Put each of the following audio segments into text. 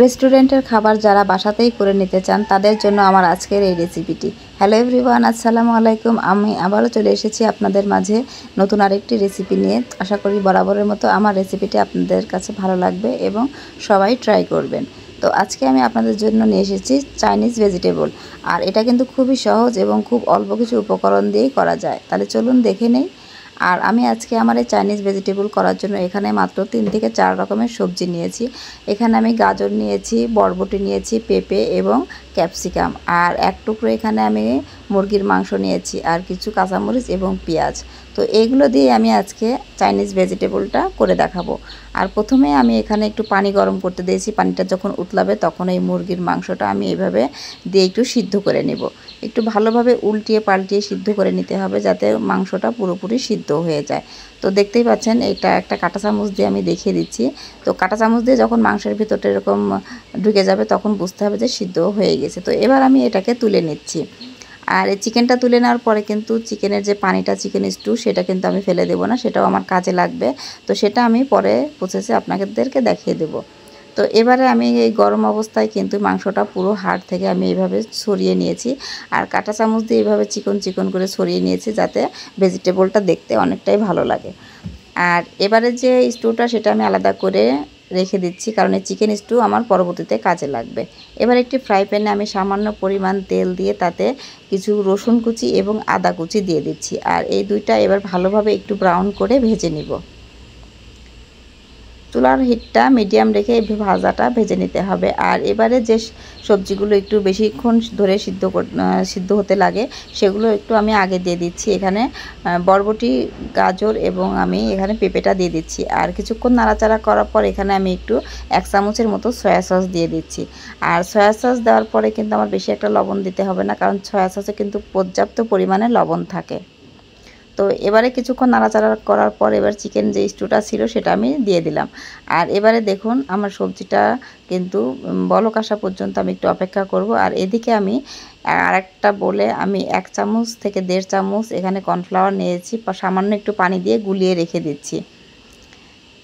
রেস্টুরেন্টের খাবার যারা বাসাতেই করে নিতে চান তাদের জন্য আমার আজকের এই রেসিপিটি। হ্যালো এভরিওয়ান, আসসালামু আলাইকুম। আমি আবারও চলে এসেছি আপনাদের মাঝে নতুন আরেকটি রেসিপি নিয়ে। আশা করি বরাবরের মতো আমার রেসিপিটি আপনাদের কাছে ভালো লাগবে এবং সবাই ট্রাই করবেন। তো আজকে আমি আপনাদের জন্য নিয়ে এসেছি চাইনিজ ভেজিটেবল, আর এটা কিন্তু খুবই সহজ এবং খুব অল্প কিছু উপকরণ দিয়েই করা যায়। তাহলে চলুন দেখে নেই। আর আমি আজকে আমার এই চাইনিজ ভেজিটেবল করার জন্য এখানে মাত্র 3 থেকে 4 রকমের সবজি নিয়েছি। এখানে আমি গাজর নিয়েছি, বরবটি নিয়েছি, পেঁপে এবং ক্যাপসিকাম, আর এক টুকরো এখানে আমি মুরগির মাংস নিয়েছি, আর কিছু কাঁচামরিচ এবং পেঁয়াজ। তো এইগুলো দিয়ে আমি আজকে চাইনিজ ভেজিটেবলটা করে দেখাবো। আর প্রথমে আমি এখানে একটু পানি গরম করতে দিয়েছি। পানিটা যখন উতলাবে তখন এই মুরগির মাংসটা আমি এইভাবে দিয়ে একটু সিদ্ধ করে নেব। একটু ভালোভাবে উল্টিয়ে পাল্টিয়ে সিদ্ধ করে নিতে হবে যাতে মাংসটা পুরোপুরি সিদ্ধ হয়ে যায়। তো দেখতেই পাচ্ছেন এটা একটা কাঁটা চামচ দিয়ে আমি দেখিয়ে দিচ্ছি। তো কাঁটা চামচ দিয়ে যখন মাংসের ভিতরটা এরকম ঢুকে যাবে তখন বুঝতে হবে যে সিদ্ধ হয়ে গেছে। তো এবার আমি এটাকে তুলে নিচ্ছি। আর এই চিকেনটা তুলে নেওয়ার পরে কিন্তু চিকেনের যে পানিটা, চিকেন স্টু, সেটা কিন্তু আমি ফেলে দেবো না, সেটাও আমার কাজে লাগবে। তো সেটা আমি পরে প্রসেসে আপনাদেরকে দেখিয়ে দেবো। তো এবারে আমি এই গরম অবস্থায় কিন্তু মাংসটা পুরো হাড় থেকে আমি এইভাবে ছড়িয়ে নিয়েছি, আর কাঁটা চামচ দিয়ে এইভাবে চিকন চিকন করে ছড়িয়ে নিয়েছি যাতে ভেজিটেবলটা দেখতে অনেকটাই ভালো লাগে। আর এবারে যে স্টুটা সেটা আমি আলাদা করে রেখে দিচ্ছি, কারণ এই চিকেন স্টু আমার পরবর্তীতে কাজে লাগবে। এবার একটি ফ্রাই প্যানে আমি সামান্য পরিমাণ তেল দিয়ে তাতে কিছু রসুন কুচি এবং আদা কুচি দিয়ে দিচ্ছি, আর এই দুইটা এবার ভালোভাবে একটু ব্রাউন করে ভেজে নিব। চুলার হিটটা মিডিয়াম রেখে এই ভাজাটা ভেজে নিতে হবে। আর এবারে যে সবজিগুলো একটু বেশিক্ষণ ধরে সিদ্ধ হতে লাগে সেগুলো একটু আমি আগে দিয়ে দিচ্ছি। এখানে বরবটি, গাজর এবং আমি এখানে পেঁপেটা দিয়ে দিচ্ছি। আর কিছুক্ষণ নাড়াচাড়া করার পর এখানে আমি একটু 1 চামচের মতো সয়া সস দিয়ে দিচ্ছি। আর সয়া সস দেওয়ার পরে কিন্তু আমার বেশি একটা লবণ দিতে হবে না, কারণ সয়া সসে কিন্তু পর্যাপ্ত পরিমাণে লবণ থাকে। তো এবারে কিছুক্ষণ নাড়াচাড়া করার পর এবার চিকেন যে স্টুটা ছিল সেটা আমি দিয়ে দিলাম। আর এবারে দেখুন আমার সবজিটা কিন্তু বলক আসা পর্যন্ত আমি একটু অপেক্ষা করব। আর এদিকে আমি আরেকটা বলে আমি 1 চামচ থেকে 1.5 চামচ এখানে কর্নফ্লাওয়ার নিয়েছি, সামান্য একটু পানি দিয়ে গুলিয়ে রেখে দিচ্ছি।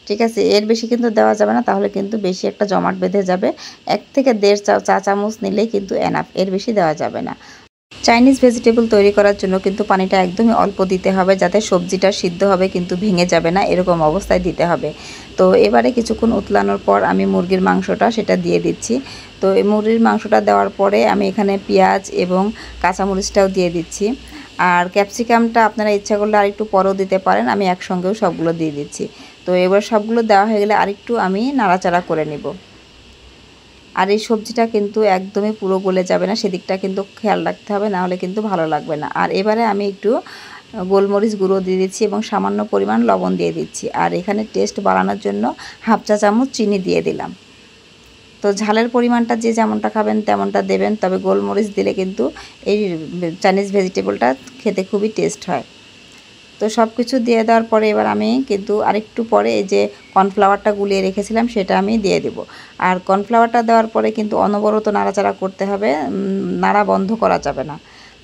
ঠিক আছে, এর বেশি কিন্তু দেওয়া যাবে না, তাহলে কিন্তু বেশি একটা জমাট বেঁধে যাবে। 1 থেকে 1.5 চা চামচ নিলেই কিন্তু এনাফ, এর বেশি দেওয়া যাবে না। চাইনিজ ভেজিটেবল তৈরি করার জন্য কিন্তু পানিটা একদমই অল্প দিতে হবে, যাতে সবজিটা সিদ্ধ হবে কিন্তু ভেঙে যাবে না, এরকম অবস্থায় দিতে হবে। তো এবারে কিছুক্ষণ উতলানোর পর আমি মুরগির মাংসটা সেটা দিয়ে দিচ্ছি। তো এই মুরগির মাংসটা দেওয়ার পরে আমি এখানে পেঁয়াজ এবং কাঁচামরিচটাও দিয়ে দিচ্ছি। আর ক্যাপসিকামটা আপনারা ইচ্ছা করলে আরেকটু পরেও দিতে পারেন, আমি একসঙ্গেও সবগুলো দিয়ে দিচ্ছি। তো এবার সবগুলো দেওয়া হয়ে গেলে আরেকটু আমি নাড়াচাড়া করে নেব। আর এই সবজিটা কিন্তু একদমই পুরো গলে যাবে না, সেদিকটা কিন্তু খেয়াল রাখতে হবে, না হলে কিন্তু ভালো লাগবে না। আর এবারে আমি একটু গোলমরিচ গুঁড়ো দিয়ে দিচ্ছি এবং সামান্য পরিমাণ লবণ দিয়ে দিচ্ছি। আর এখানে টেস্ট বাড়ানোর জন্য 1/2 চা চামচ চিনি দিয়ে দিলাম। তো ঝালের পরিমাণটা যে যেমনটা খাবেন তেমনটা দেবেন, তবে গোলমরিচ দিলে কিন্তু এই চাইনিজ ভেজিটেবলটা খেতে খুবই টেস্ট হয়। তো সব কিছু দিয়ে দেওয়ার পরে এবার আমি কিন্তু আরেকটু পরে এই যে কর্নফ্লাওয়ারটা গুলিয়ে রেখেছিলাম সেটা আমি দিয়ে দেব। আর কর্নফ্লাওয়ারটা দেওয়ার পরে কিন্তু অনবরত নাড়াচাড়া করতে হবে, নাড়া বন্ধ করা যাবে না।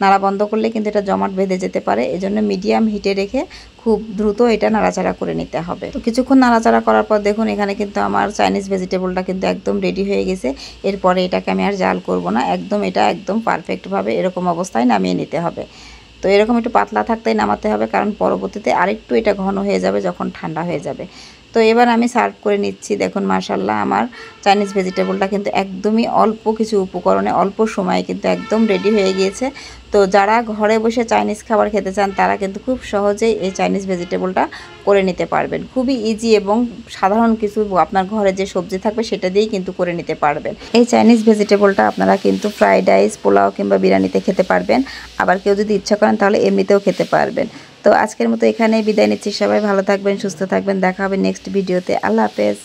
নাড়া বন্ধ করলে কিন্তু এটা জমাট বেঁধে যেতে পারে, এজন্য মিডিয়াম হিটে রেখে খুব দ্রুত এটা নাড়াচাড়া করে নিতে হবে। তো কিছুক্ষণ নাড়াচাড়া করার পর দেখুন এখানে কিন্তু আমার চাইনিজ ভেজিটেবলটা কিন্তু একদম রেডি হয়ে গেছে। এরপরে এটাকে আমি আর জাল করব না, এটা একদম পারফেক্টভাবে এরকম অবস্থায় নামিয়ে নিতে হবে। তো এরকম একটু পাতলা থাকতেই নামাতে হবে, কারণ পরবর্তীতে আরেকটু এটা ঘন হয়ে যাবে যখন ঠান্ডা হয়ে যাবে। তো এবার আমি সার্ভ করে নিচ্ছি। দেখুন মাশাআল্লাহ আমার চাইনিজ ভেজিটেবলটা কিন্তু একদমই অল্প কিছু উপকরণে অল্প সময়ে কিন্তু একদম রেডি হয়ে গিয়েছে। তো যারা ঘরে বসে চাইনিজ খাবার খেতে চান তারা কিন্তু খুব সহজেই এই চাইনিজ ভেজিটেবলটা করে নিতে পারবেন। খুবই ইজি এবং সাধারণ কিছু আপনার ঘরে যে সবজি থাকবে সেটা দিয়েই কিন্তু করে নিতে পারবেন। এই চাইনিজ ভেজিটেবলটা আপনারা কিন্তু ফ্রাইড রাইস, পোলাও কিংবা বিরিয়ানিতে খেতে পারবেন। আবার কেউ যদি ইচ্ছা করেন তাহলে এমনিতেও খেতে পারবেন। তো আজকের মতো এখানেই বিদায় নিচ্ছি। সবাই ভালো থাকবেন, সুস্থ থাকবেন। দেখা হবে নেক্সট ভিডিওতে। আল্লাহ হাফেজ।